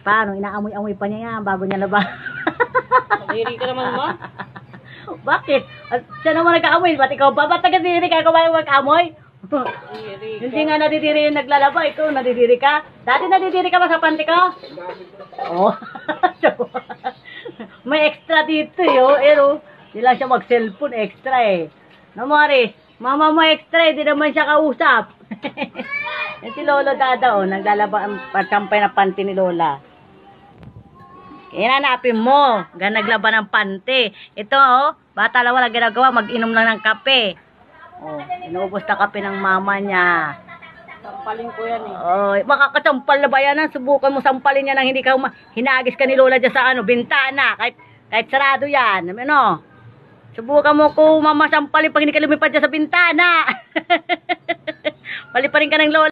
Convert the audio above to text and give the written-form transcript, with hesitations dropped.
Paano? Inaamoy-amoy pa niya yan bago niya laba. Nadiri ka naman, ma. Bakit? Siya naman nag-aamoy. Ba't ikaw ba? Ba't nagdidiri ka? Ikaw ba yung mag-aamoy? Nadiri ka. Hindi nga nadidiri yung naglalaba. Ikaw nadidiri ka? Dati nadidiri ka ba sa panty ko? Oo. May extra dito yo. Hindi lang siya mag-cellphone. Extra eh. No, Morris? Mama mo extra eh. Di naman siya kausap. Yan si Lolo Dada oh. Naglalaba ang pagkampay na panty ni Lola. Hinanapin mo. Naglaba ng panty. Ito oh. Bata lang wala ginagawa. Mag-inom lang ng kape. Oh, inuubos na kape ng mama niya. Sampalin ko yan eh. Oh, makakasampal na ba yan? Subukan mo sampalin niya nang hindi ka hinagis ka ni Lola dyan sa bintana. Kahit sarado yan. Ano? Subukan mo kung mamasampalin pag hindi ka lumipad dyan sa bintana. Paliparin ka ng Lola.